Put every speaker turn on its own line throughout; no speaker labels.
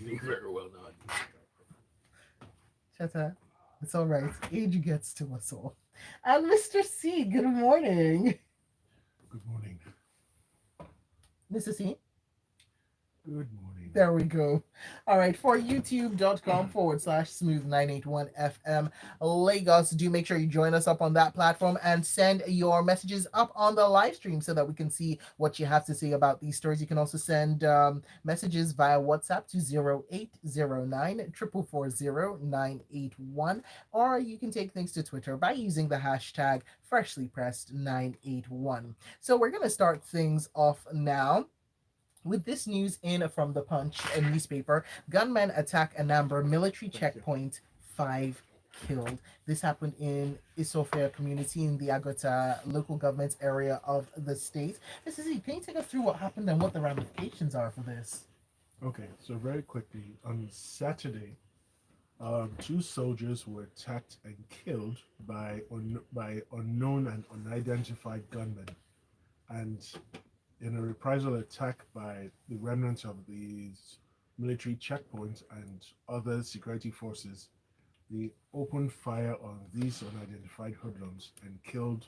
doing very well now.
Cheta, it's all right. Age gets to us all. And Mr. C, good morning.
Good morning.
Mr. C,
Good morning.
there we go. All right, for youtube.com/smooth981 FM Lagos, do make sure you join us up on that platform and send your messages up on the live stream so that we can see what you have to say about these stories. You can also send messages via WhatsApp to 0809 4440981, or you can take things to Twitter by using the hashtag FreshlyPressed981. So we're going to start things off now with this news in from the Punch, a newspaper. Gunmen attack Anambra military
Thank you.
checkpoint, 5 killed. This happened in Isofia community in the Agota local government area of the state. Mrs. Z, can you take us through what happened and what the ramifications are for this?
Okay, so very quickly, on Saturday, two soldiers were attacked and killed by unknown and unidentified gunmen, and in a reprisal attack by the remnants of these military checkpoints and other security forces, they opened fire on these unidentified hoodlums and killed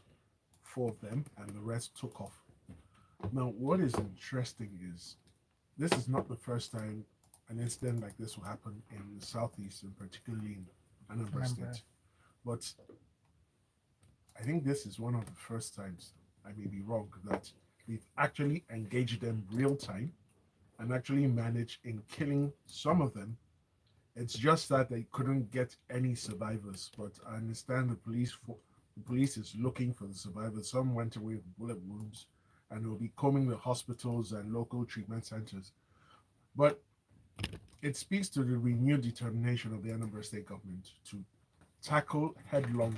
four of them, and the rest took off. Now, what is interesting is this is not the first time an incident like this will happen in the southeast, and particularly in Anambra
Remember.
State. But I think this is one of the first times, I may be wrong, that we've actually engaged them real time and actually managed in killing some of them. It's just that they couldn't get any survivors. But I understand the police is looking for the survivors. Some went away with bullet wounds, and will be combing the hospitals and local treatment centers. But it speaks to the renewed determination of the Anambra State government to tackle headlong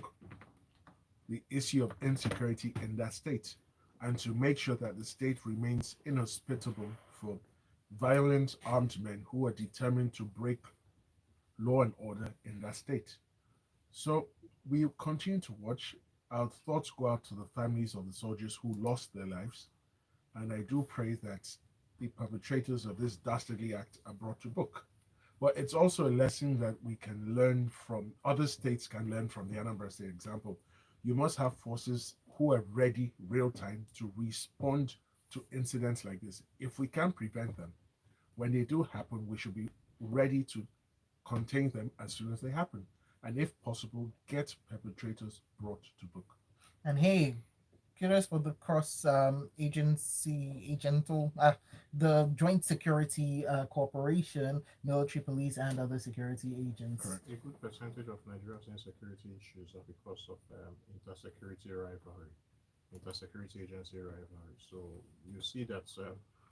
the issue of insecurity in that state and to make sure that the state remains inhospitable for violent armed men who are determined to break law and order in that state. So we continue to watch. Our thoughts go out to the families of the soldiers who lost their lives, and I do pray that the perpetrators of this dastardly act are brought to book. But it's also a lesson that we can learn from, other states can learn from the Anambra State example. You must have forces who are ready real time to respond to incidents like this. If we can prevent them, when they do happen, we should be ready to contain them as soon as they happen. And if possible, get perpetrators brought to book.
And hey, curious for the cross agency agental the joint security corporation, military, police, and other security agents.
Correct.
A good percentage of Nigeria's insecurity issues are because of intersecurity rivalry, intersecurity agency rivalry. So you see that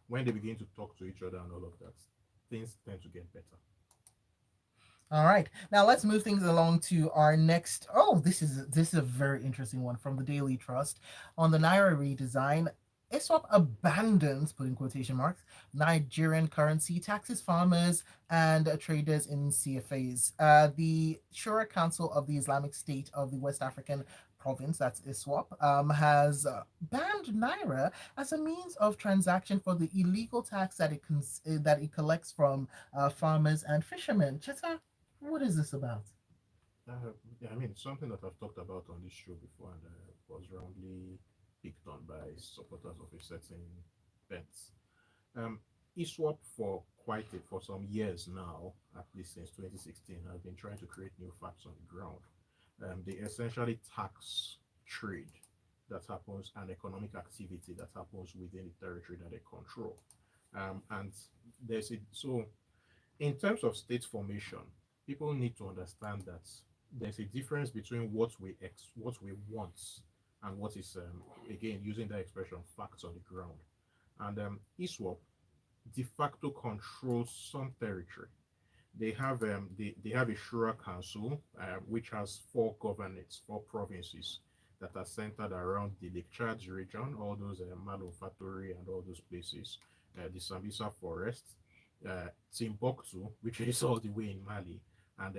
when they begin to talk to each other and all of that, things tend to get better.
All right, now let's move things along to our next. Oh, this is a very interesting one from the Daily Trust on the Naira redesign. ISWAP abandons, put in quotation marks, Nigerian currency, taxes farmers and traders in CFAs. The Shura Council of the Islamic State of the West African province, that's ISWAP, has banned Naira as a means of transaction for the illegal tax that it collects from farmers and fishermen. Cheta, what is this about?
Yeah, I mean, something that I've talked about on this show before and was roundly picked on by supporters of a certain bent. Um, ISWAP for some years now, at least since 2016, has been trying to create new facts on the ground. They essentially tax trade that happens and economic activity that happens within the territory that they control. And there's a so in terms of state formation, people need to understand that there's a difference between what we want and what is again using that expression facts on the ground. And ISWAP de facto controls some territory. They have a Shura Council which has four governorates, four provinces that are centered around the Lake Chad region, all those Malofatory and all those places, the Sambisa Forest, Timbuktu, which is all the way in Mali, and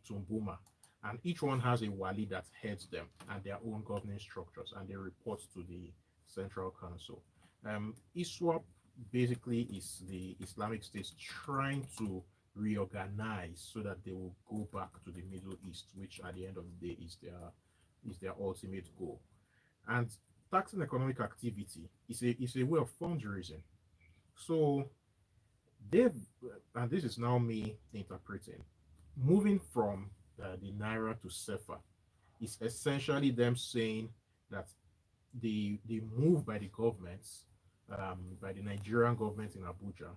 Tumbuma. And each one has a wali that heads them and their own governing structures, and they report to the Central Council. ISWAP basically is the Islamic State trying to reorganize so that they will go back to the Middle East, which at the end of the day is their ultimate goal. And taxing economic activity is a way of fundraising. So they've, and this is now me interpreting, moving from the Naira to CFA is essentially them saying that the move by the governments, by the Nigerian government in Abuja,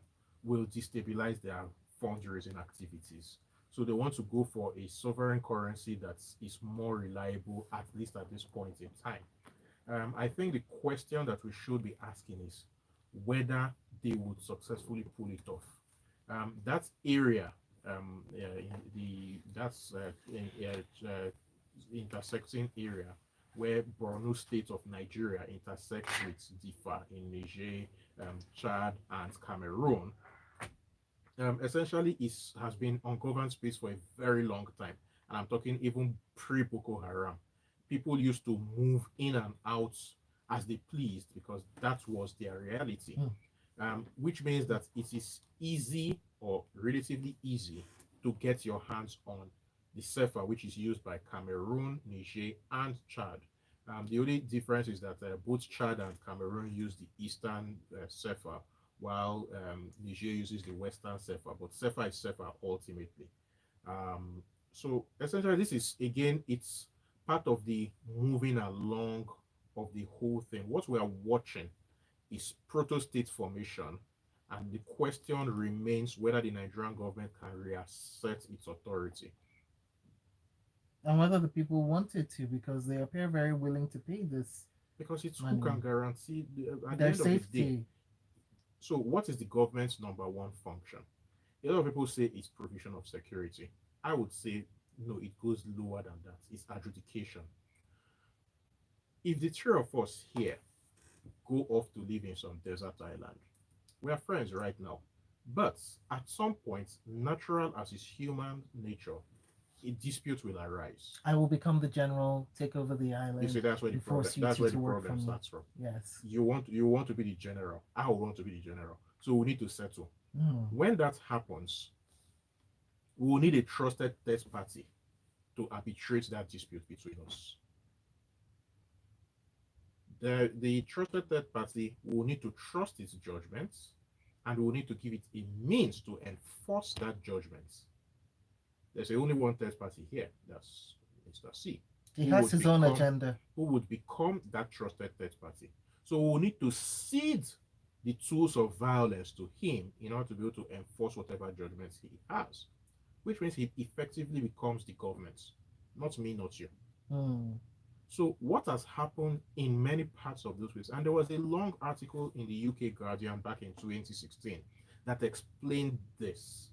will destabilize their fundraising activities. So they want to go for a sovereign currency that is more reliable, at least at this point in time. I think the question that we should be asking is whether they would successfully pull it off. That area, that's intersecting area where Borno state of Nigeria intersects with Difa in Niger, Chad, and Cameroon, essentially has been ungoverned space for a very long time. And I'm talking even pre Boko Haram. People used to move in and out as they pleased because that was their reality. Which means that it is easy or relatively easy to get your hands on the CFA, which is used by Cameroon, Niger, and Chad. The only difference is that both Chad and Cameroon use the Eastern CFA, while Niger uses the Western CFA, but CFA is CFA ultimately. So essentially, this is, again, it's part of the moving along of the whole thing. What we are watching is proto-state formation, and the question remains whether the Nigerian government can reassert its authority.
And whether the people wanted to, because they appear very willing to pay this
Because it's
money.
who can guarantee at the
Their
end of the day.
safety.
So what is the government's number one function? A lot of people say it's provision of security. I would say no, it goes lower than that. It's adjudication. If the three of us here go off to live in some desert island, we are friends right now. But at some point, natural as is human nature, a dispute will arise.
I will become the general, take over the
You
island.
see, that's where the
and
problem,
force you
that's
to-
where
to
the
work
problem
for me.
starts from.
Yes.
You want to be the general. I want to be the general. So we need to settle.
Mm.
When that happens, we will need a trusted third party to arbitrate that dispute between us. The trusted third party will need to trust its judgments, and we will need to give it a means to enforce that judgment. There's only one third party here. That's Mr. C.
He
Who
has
would
his own
become-
agenda.
Who would become that trusted third party. So we'll need to cede the tools of violence to him in order to be able to enforce whatever judgments he has, which means he effectively becomes the government, not me, not you.
Mm.
So what has happened in many parts of those places, and there was a long article in the UK Guardian back in 2016 that explained this.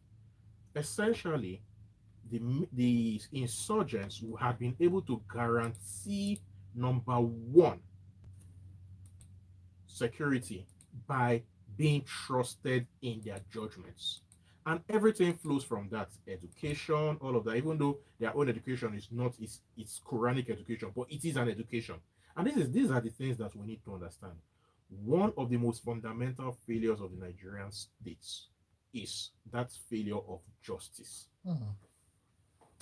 Essentially, the insurgents who had been able to guarantee, number one, security by being trusted in their judgments. And everything flows from that. Education, all of that, even though their own education is not it's Quranic education, but it is an education. And these are the things that we need to understand. One of the most fundamental failures of the Nigerian states is that failure of justice.
Mm.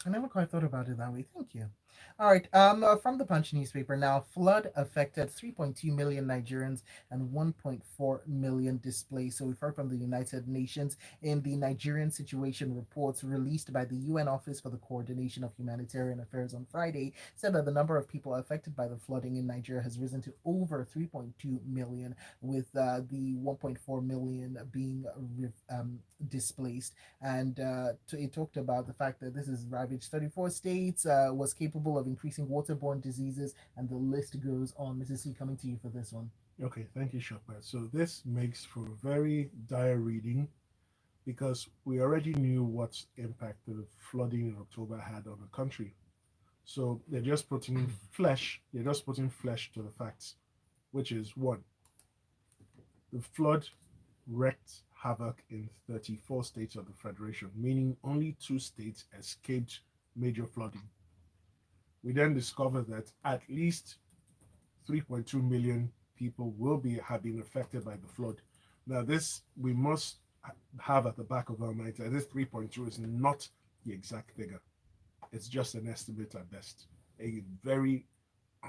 I never quite thought about it that way. Thank you. All right. From the Punch newspaper now, flood affected 3.2 million Nigerians and 1.4 million displaced. So we've heard from the United Nations in the Nigerian situation reports released by the UN Office for the Coordination of Humanitarian Affairs on Friday said that the number of people affected by the flooding in Nigeria has risen to over 3.2 million, with the 1.4 million being displaced. And it talked about the fact that this has ravaged 34 states, was capable of increasing waterborne diseases, and the list goes on. Mrs. C, coming to you for this one.
Okay, thank you, Shopper. So this makes for very dire reading because we already knew what impact the flooding in October had on the country. So they're just putting flesh to the facts, which is one, the flood wreaked havoc in 34 states of the Federation, meaning only 2 states escaped major flooding. We then discovered that at least 3.2 million people have been affected by the flood. Now, this, we must have at the back of our minds that this 3.2 is not the exact figure. It's just an estimate at best, a very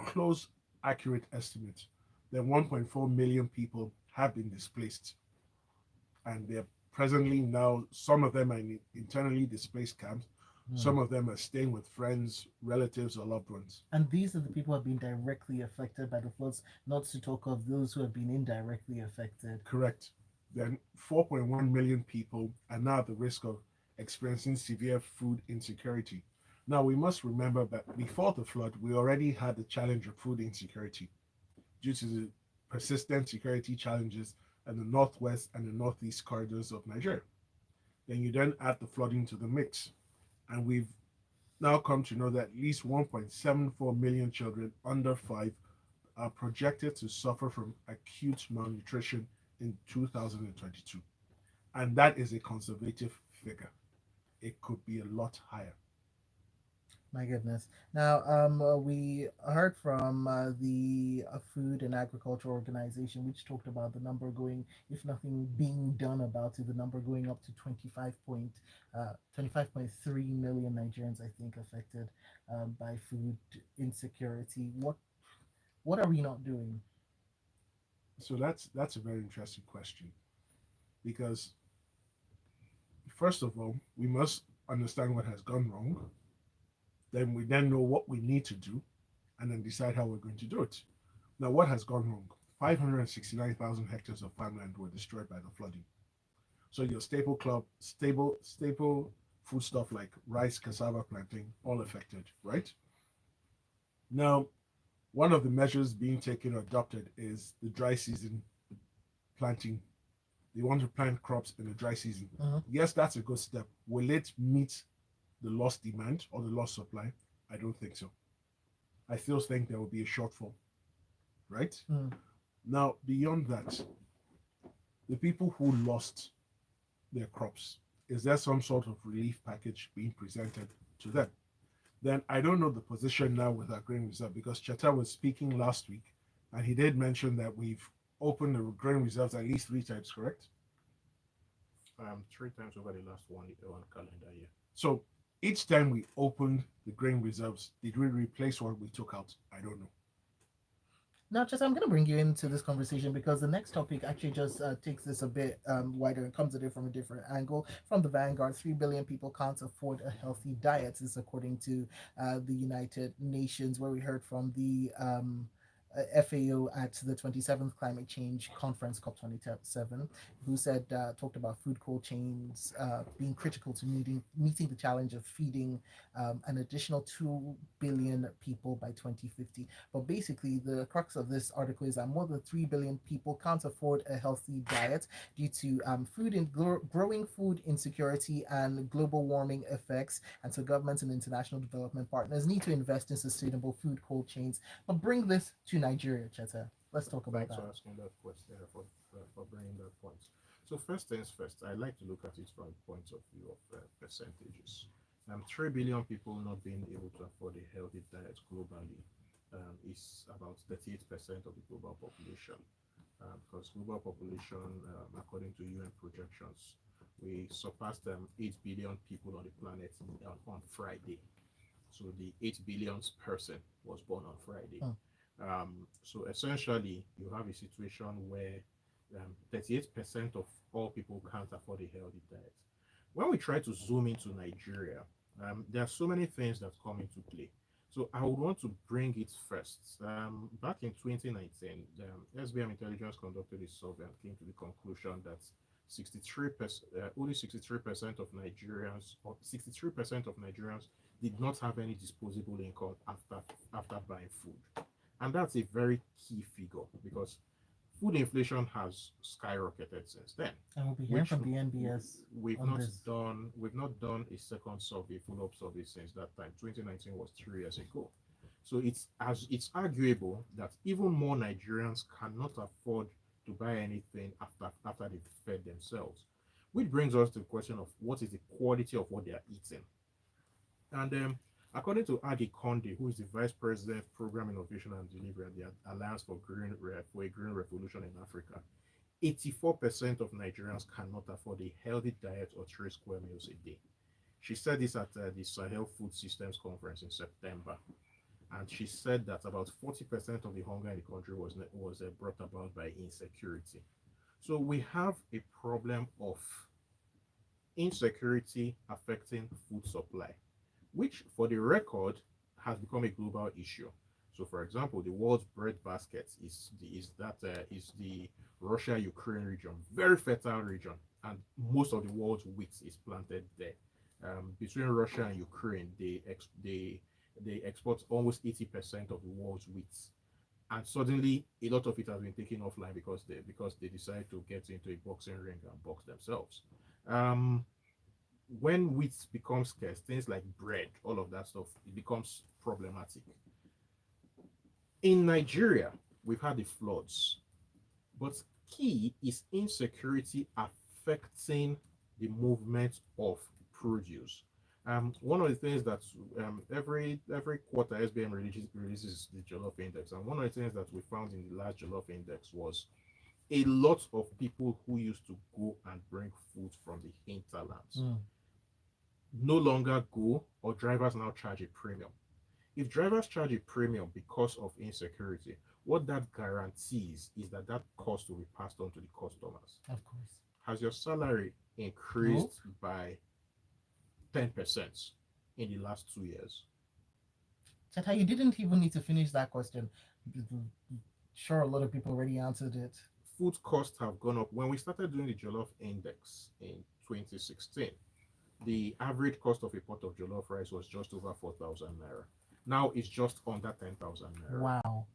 close, accurate estimate. That 1.4 million people have been displaced, and they're presently now, some of them are in internally displaced camps, some of them are staying with friends, relatives, or loved ones.
And these are the people who have been directly affected by the floods, not to talk of those who have been indirectly affected.
Correct. Then 4.1 million people are now at the risk of experiencing severe food insecurity. Now, we must remember that before the flood, we already had the challenge of food insecurity due to the persistent security challenges in the northwest and the northeast corridors of Nigeria. Then you then add the flooding to the mix. And we've now come to know that at least 1.74 million children under 5 are projected to suffer from acute malnutrition in 2022. And that is a conservative figure. It could be a lot higher.
My goodness. Now, we heard from the Food and Agriculture Organization, which talked about the number going, if nothing being done about it, the number going up to 25.3 million Nigerians, I think, affected by food insecurity. What are we not doing?
So that's a very interesting question, because first of all, we must understand what has gone wrong. Then we then know what we need to do, and then decide how we're going to do it. Now, what has gone wrong? 569,000 hectares of farmland were destroyed by the flooding. So your staple food stuff like rice, cassava, plantain, all affected, right? Now, one of the measures being taken or adopted is the dry season planting. They want to plant crops in the dry season. Yes, that's a good step. Will it meet the lost demand or the lost supply? I don't think so. I still think there will be a shortfall, right? Now, beyond that, the people who lost their crops, is there some sort of relief package being presented to them? Then I don't know the position now with our grain reserve, because Cheta was speaking last week and he did mention that we've opened the grain reserves at least 3 times, correct?
3 times over the last one calendar year.
So each time we opened the grain reserves, did we replace what we took out? I don't know.
Now, just I'm going to bring you into this conversation because the next topic actually just takes this a bit wider and comes at it from a different angle. From the Vanguard, 3 billion people can't afford a healthy diet. This is according to the United Nations, where we heard from the FAO at the 27th Climate Change Conference, COP27, who said, talked about food cold chains being critical to meeting the challenge of feeding an additional 2 billion people by 2050. But basically, the crux of this article is that more than 3 billion people can't afford a healthy diet due to growing food insecurity and global warming effects. And so governments and international development partners need to invest in sustainable food cold chains, but bring this to Nigeria, Cheta. Let's talk about
Thanks
that.
for asking that question, for bringing that point. So first things first, I like to look at it from the point of view of percentages. 3 billion people not being able to afford a healthy diet globally is about 38% of the global population. Because global population, according to UN projections, we surpassed 8 billion people on the planet on Friday. So the 8 billionth person was born on Friday. So essentially, you have a situation where 38% of all people can't afford a healthy diet. When we try to zoom into Nigeria, there are so many things that come into play. So I would want to bring it first. Back in 2019, SBM Intelligence conducted a survey and came to the conclusion that 63%, only 63% of Nigerians, or 63% of Nigerians, did not have any disposable income after buying food. And that's a very key figure because food inflation has skyrocketed since then.
And we'll be hearing from the NBS.
We've not done a second survey, follow-up survey since that time. 2019 was 3 years ago. So it's arguable that even more Nigerians cannot afford to buy anything after they've fed themselves. Which brings us to the question of what is the quality of what they are eating. And according to Adi Konde, who is the Vice President, Program Innovation and Delivery at the Alliance for a Green Revolution in Africa, 84% of Nigerians cannot afford a healthy diet or 3 square meals a day. She said this at the Sahel Food Systems Conference in September. And she said that about 40% of the hunger in the country was brought about by insecurity. So we have a problem of insecurity affecting food supply, which, for the record, has become a global issue. So, for example, the world's bread basket is the Russia-Ukraine region, very fertile region, and most of the world's wheat is planted there. Between Russia and Ukraine, they export almost 80% of the world's wheat, and suddenly a lot of it has been taken offline because they decide to get into a boxing ring and box themselves. Um, when wheat becomes scarce, things like bread, all of that stuff, it becomes problematic. In Nigeria, we've had the floods, but key is insecurity affecting the movement of produce. One of the things that every quarter SBM releases the Jollof Index, and one of the things that we found in the last Jollof Index was a lot of people who used to go and bring food from the hinterlands no longer go, or drivers now charge a premium. If drivers charge a premium because of insecurity, what that guarantees is that that cost will be passed on to the customers.
Of course.
Has your salary increased by 10% in the last 2 years?
Cheta, you didn't even need to finish that question. Sure, a lot of people already answered it.
Food costs have gone up. When we started doing the Jollof Index in 2016, the average cost of a pot of jollof rice was just over 4,000 naira. Now it's just under 10,000 naira.
Wow.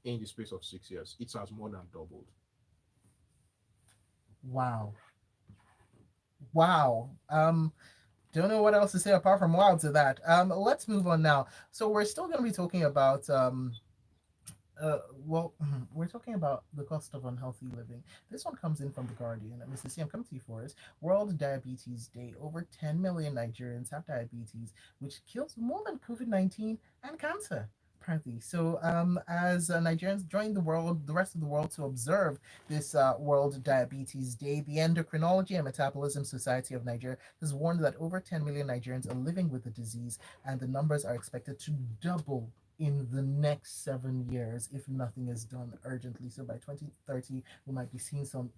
In the space of 6 years, it has more than doubled.
Wow. Wow. Don't know what else to say apart from wow to that. Let's move on now. So we're still going to be talking about we're talking about the cost of unhealthy living. This one comes in from The Guardian. And Mr. C, I'm coming to you for is World Diabetes Day. Over 10 million Nigerians have diabetes, which kills more than COVID-19 and cancer. Apparently. So, as Nigerians join the rest of the world to observe this World Diabetes Day, the Endocrinology and Metabolism Society of Nigeria has warned that over 10 million Nigerians are living with the disease, and the numbers are expected to double in the next 7 years if nothing is done urgently. So by 2030, we might be seeing some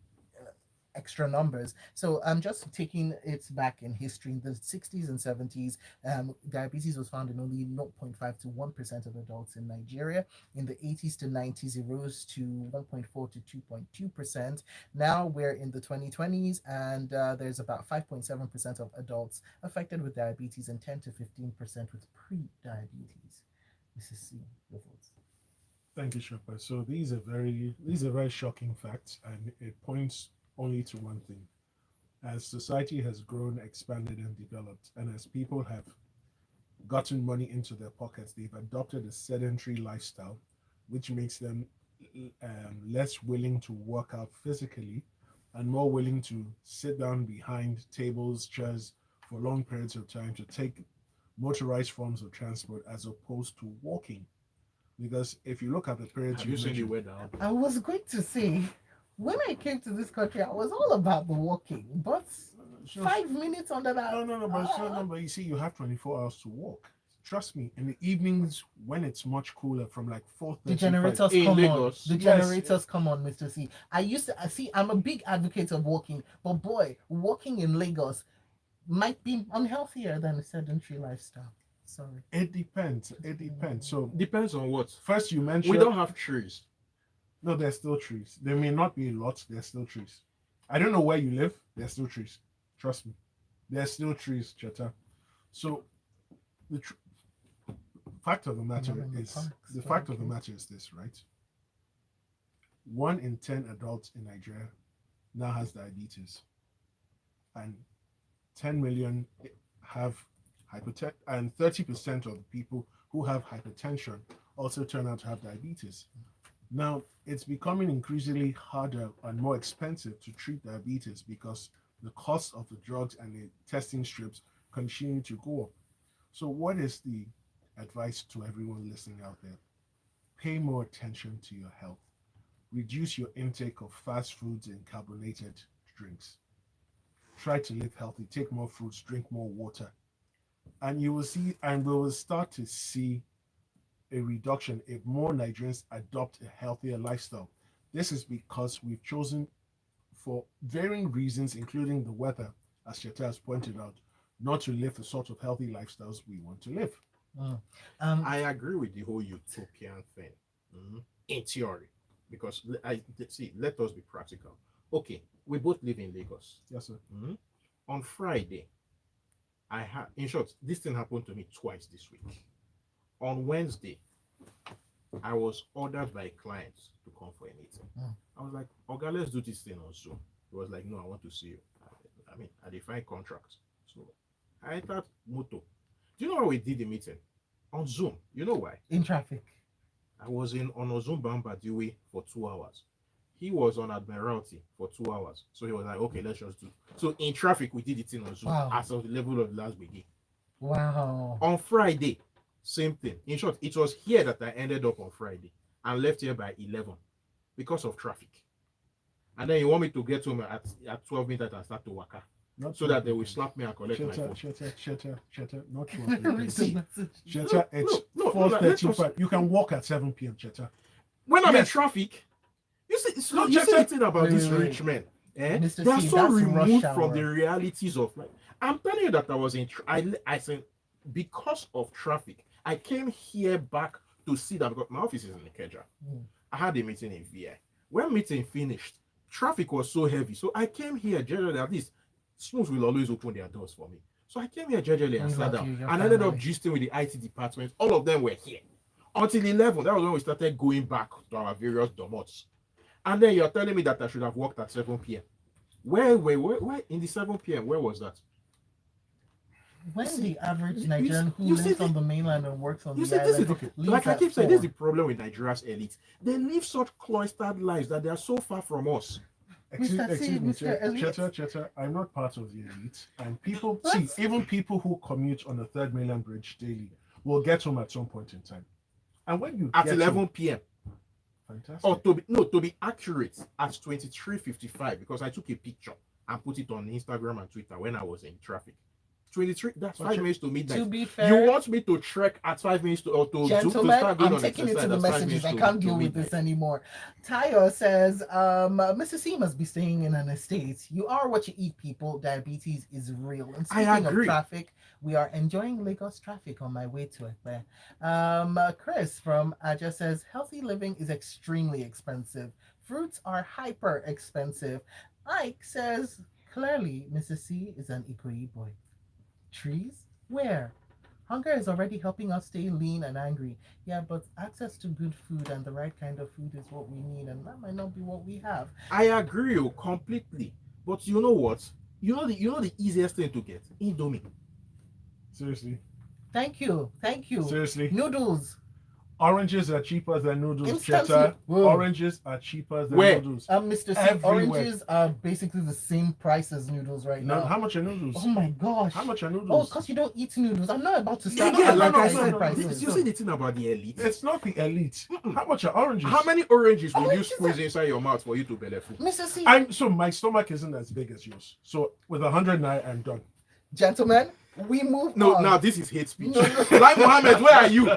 extra numbers. So I'm just taking it back in history. In the 60s and 70s, diabetes was found in only 0.5 to 1% of adults in Nigeria. In the 80s to 90s, it rose to 1.4 to 2.2%. Now we're in the 2020s, and there's about 5.7% of adults affected with diabetes and 10 to 15% with pre-diabetes. Mrs. C, your thoughts?
Thank you, Shopper. So these are very shocking facts, and it points only to one thing. As society has grown, expanded, and developed, and as people have gotten money into their pockets, they've adopted a sedentary lifestyle, which makes them less willing to work out physically and more willing to sit down behind tables, chairs for long periods of time to take motorized forms of transport as opposed to walking. Because if you look at the periods
Have you seen the weather?
I was going to say, when I came to this country, I was all about the walking, but 5 minutes under that.
But you see, you have 24 hours to walk. Trust me, in the evenings when it's much cooler, from like 4:30.
The generators
in
come
Lagos.
on. The
Yes.
generators come on, Mr. C. I used to see. I'm a big advocate of walking, but boy, walking in Lagos might be unhealthier than a sedentary lifestyle. Sorry.
It depends. It depends. So
Depends on what.
first you mentioned
We don't have trees.
no, there's still trees. There may not be lots, there's still trees. I don't know where you live, there's still trees. Trust me. There's still trees, Cheta. So the fact of the matter is this, right? 1 in 10 adults in Nigeria now has diabetes, and 10 million have hypertension, and 30% of the people who have hypertension also turn out to have diabetes. Now, it's becoming increasingly harder and more expensive to treat diabetes because the cost of the drugs and the testing strips continue to go up. So what is the advice to everyone listening out there? Pay more attention to your health. Reduce your intake of fast foods and carbonated drinks. Try to live healthy. Take more fruits. Drink more water. And you will see, and we will start to see a reduction if more Nigerians adopt a healthier lifestyle. This is because we've chosen, for varying reasons, including the weather, as Cheta has pointed out, not to live the sort of healthy lifestyles we want to live.
I agree with the whole utopian thing, in theory, because let us be practical. Okay, we both live in Lagos.
Yes, sir.
On Friday, in short, this thing happened to me twice this week. On Wednesday, I was ordered by clients to come for a meeting. I was like, okay, let's do this thing on Zoom. He was like, no, I want to see you. I mean, I define contracts. So I entered Moto. Do you know how we did the meeting? On Zoom. You know why?
In traffic.
I was on Ozun Bambadiwe for 2 hours. He was on Admiralty for 2 hours. So he was like, okay, let's just do. So in traffic, we did it in on Zoom as of the level of last beginning.
Wow.
On Friday, same thing. In short, it was here that I ended up on Friday and left here by 11 because of traffic. And then you want me to get home at 12 midnight and start to waka.
Not
so that they will slap me and collect my phone.
Cheta, not 12 p.m. Cheta, it's 4:35. You can walk at 7 p.m. Cheta.
When I'm in traffic, you see the thing about these rich men. They are so removed from the realities of life. I'm telling you that I was I said, because of traffic, I came here back to see that because my office is in Ikeja. I had a meeting in VI. When meeting finished, traffic was so heavy. So I came here generally at least. Schools will always open their doors for me. So I came here gradually and sat down and ended up gisting with the IT department. All of them were here. Until 11, that was when we started going back to our various domots. And then you're telling me that I should have worked at 7 p.m. Where in the 7 p.m., where was that?
When the average Nigerian who lives on the mainland and works on the island,
like I keep saying, this is the problem with Nigeria's elite. They live such cloistered lives that they are so far from us.
Excuse me, Cheta, I'm not part of the elite. And people, even people who commute on the Third Mainland Bridge daily will get home at some point in time. And when you
at 11 p.m.
Fantastic.
Or to be accurate, at 23:55, because I took a picture and put it on Instagram and Twitter when I was in traffic. 23, that's 5 minutes to midnight.
To be fair,
you want me to trek at 5 minutes to
gentlemen,
start going
I'm
on
taking it to the messages. I
to
can't deal with
midnight.
this anymore. Tayo says, Mr. C must be staying in an estate. You are what you eat, people. Diabetes is real. And speaking of traffic, we are enjoying Lagos traffic on my way to it there. Chris from Aja says, healthy living is extremely expensive. Fruits are hyper expensive. Ike says, clearly, Mr. C is an Ikoyi boy. Trees? Where? Hunger is already helping us stay lean and angry. Yeah, but access to good food and the right kind of food is what we need, and that might not be what we have.
I agree completely. But you know what? You know the easiest thing to get? Indomie.
Seriously.
Thank you.
Seriously.
Noodles.
Oranges are cheaper than noodles. Cheta. Oranges are cheaper than noodles.
Mr. C, oranges are basically the same price as noodles right now.
How much are noodles?
Oh my gosh.
How much are noodles?
Oh, because you don't eat noodles. I'm not about to start.
Prices. You see the thing about the elite?
It's not the elite. How much are oranges?
How many oranges will you squeeze inside your mouth for you to belly full?
Mr. C.
So my stomach isn't as big as yours. So with 100 Naira, I'm done.
Gentlemen, we move on.
No, now this is hate speech. Like Mohammed, where are you?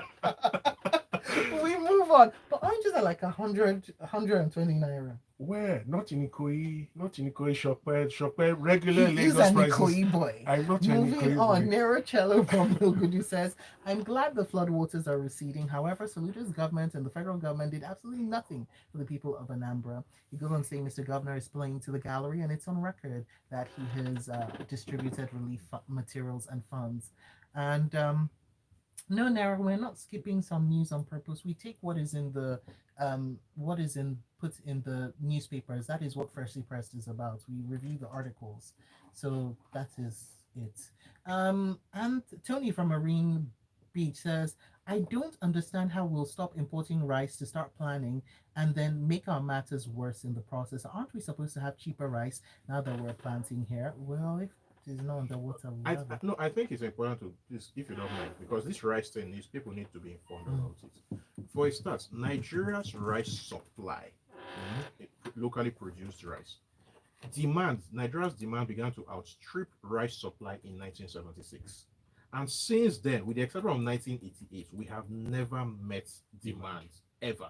We move on. But oranges are like 120 Naira.
Where? Not in Ikoyi, Shopper, regular
He's
Lagos
an
prices.
Ikoyi boy.
I'm not
Moving on, Nero Cello from Milgudu says, I'm glad the flood waters are receding. However, Soludo's government and the federal government did absolutely nothing for the people of Anambra. He goes on saying Mr. Governor is playing to the gallery, and it's on record that he has distributed relief materials and funds. And no, Nara, we're not skipping some news on purpose. We take what is in the put in the newspapers. That is what Freshly Pressed is about. We review the articles. So that is it. And Tony from Marine Beach says, I don't understand how we'll stop importing rice to start planning and then make our matters worse in the process. Aren't we supposed to have cheaper rice now that we're planting here? Well, if is not underwater.
I think it's important to this, if you don't mind, because this rice thing is people need to be informed about it. For instance, Nigeria's rice supply locally produced rice. Nigeria's demand began to outstrip rice supply in 1976. And since then, with the exception of 1988, we have never met demand ever.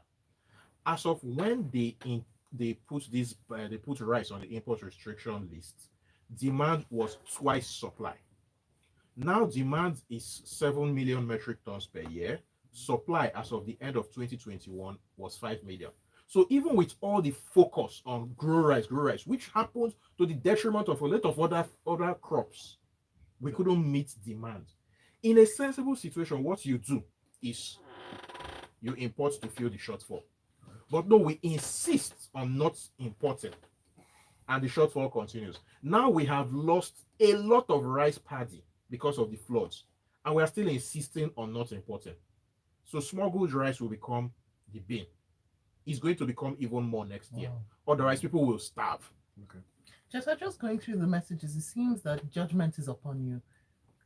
As of when they put rice on the import restriction list, demand was twice supply. Now demand is 7 million metric tons per year. Supply as of the end of 2021 was 5 million. So even with all the focus on grow rice, which happens to the detriment of a lot of other crops, we couldn't meet demand. In a sensible situation, what you do is you import to fill the shortfall. But no, we insist on not importing, and the shortfall continues. Now we have lost a lot of rice paddy because of the floods, and we are still insisting on not importing. So smuggled rice will become the bin. It's going to become even more next year. Otherwise, people will starve.
Okay.
Just going through the messages, it seems that judgment is upon you.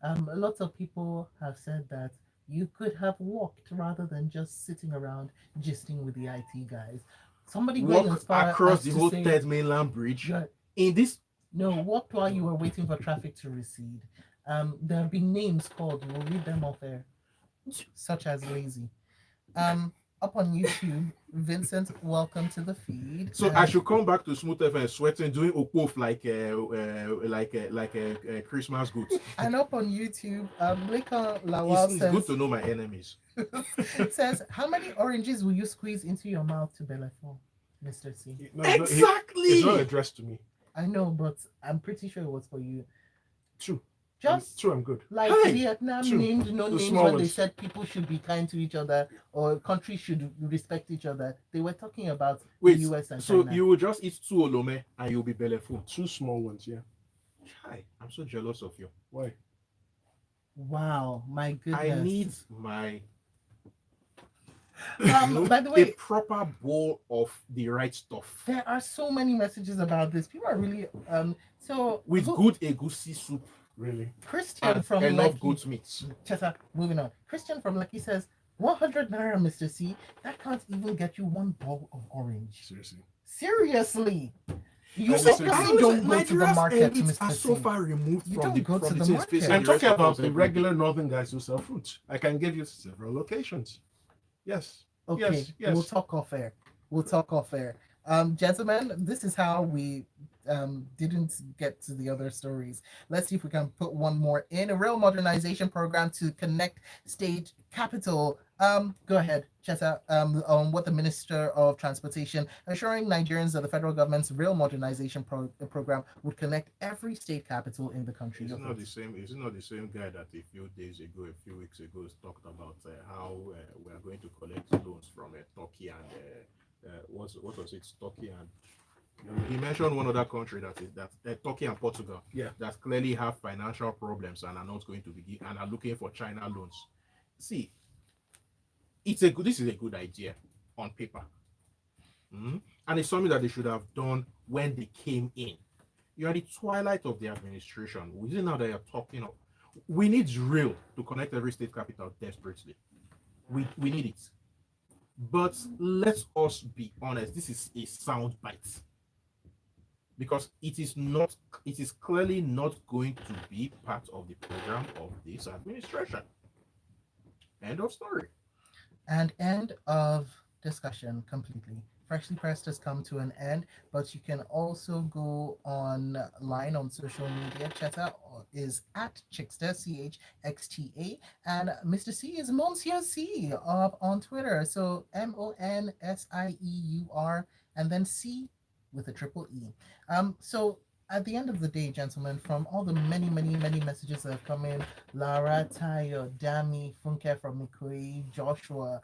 A lot of people have said that you could have walked rather than just sitting around gisting with the IT guys. Somebody
walk
going as far
across
as
the
to
whole
say,
third mainland bridge.
Yeah.
In this,
No, walked while you were waiting for traffic to recede. There have been names called. We'll read them off air, such as lazy. Up on YouTube, Vincent, welcome to the feed.
so I should come back to Smooth FM sweating, doing opof like a Christmas goat.
And up on YouTube, Blake Lawal
It's
says,
good to know my enemies.
says, how many oranges will you squeeze into your mouth to Belefort, Mr. C?
No,
Exactly.
It's not addressed to me.
I know, but I'm pretty sure it was for you.
True.
Just
True, I'm good.
like
Hey,
Vietnam
true.
named no
The
names
small
when they
ones.
said people should be kind to each other or countries should respect each other. They were talking about
Wait,
the US and
so
China.
you will just eat 2 olome and you'll be bellyful.
2 small ones, yeah.
Hi, I'm so jealous of you.
Why?
Wow, my goodness.
I need my
by the
a
way,
proper bowl of the right stuff
there are so many messages about this. People are really so
with good egusi soup
Really?
Christian
and
from
enough
Lekki.
goat meat.
Cheta, moving on. Christian from Lekki says 100 naira, Mr. C. That can't even get you one bowl of orange.
Seriously.
Seriously. You
Listen,
obviously don't go to the market,
elites are
Mr.
so
C.
far removed
You
from
don't
the
go to
from
the
things
market.
facing
I'm
the rest
talking
of
about
us
the
every
regular northern guys who sell fruit. I can give you several locations. Yes.
Okay,
Yes.
we'll talk off air. We'll talk off air. Gentlemen, this is how we didn't get to the other stories. Let's see if we can put one more in. A rail modernization program to connect state capital. Go ahead, Cheta, on what the Minister of Transportation assuring Nigerians that the federal government's rail modernization program would connect every state capital in the country.
Is
Your
it not the
thoughts?
same? Is it not the same guy that a few weeks ago, talked about how we are going to collect loans from Turkey and what was it? Turkey and he mentioned one other country that Turkey and Portugal.
Yeah.
That clearly have financial problems and are not going to be and are looking for China loans. See, this is a good idea on paper, and it's something that they should have done when they came in. You're at the twilight of the administration. We see now that you're talking of. We need rail to connect every state capital desperately. We need it. But let us be honest, this is a sound bite. Because it is clearly not going to be part of the program of this administration. End of story.
And end of discussion completely. Freshly Pressed has come to an end, but you can also go online on social media. Cheta is at Chickster, CHXTA, and Mr. C is Monsieur C on Twitter. So MONSIEUR and then C with a triple E. So at the end of the day, gentlemen, from all the many messages that have come in, Lara, Tayo, Dami, Funke from Mikui, Joshua,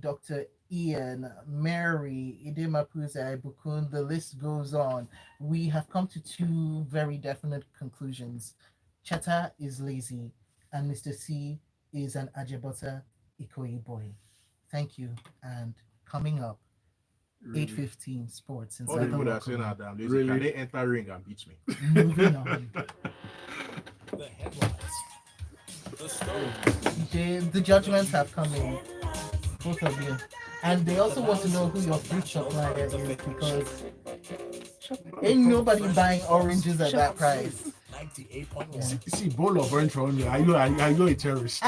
Dr. Ian, Mary, Idema Puza, Bukun, the list goes on. We have come to 2 very definite conclusions. Cheta is lazy, and Mr. C is an Ajebota Ikoyi boy. Thank you. And coming up, 8:15 sports
All the
inside the
people that are
locker
saying
room.
that lazy,
Really?
can they enter ring and beat me?
Moving on.
The headlines. The story.
The judgments have come in. Both of you. And they also want to know who your fruit supplier is because ain't nobody buying oranges at that price.
98.1.
See, bowl of orange for 100. Are you a terrorist?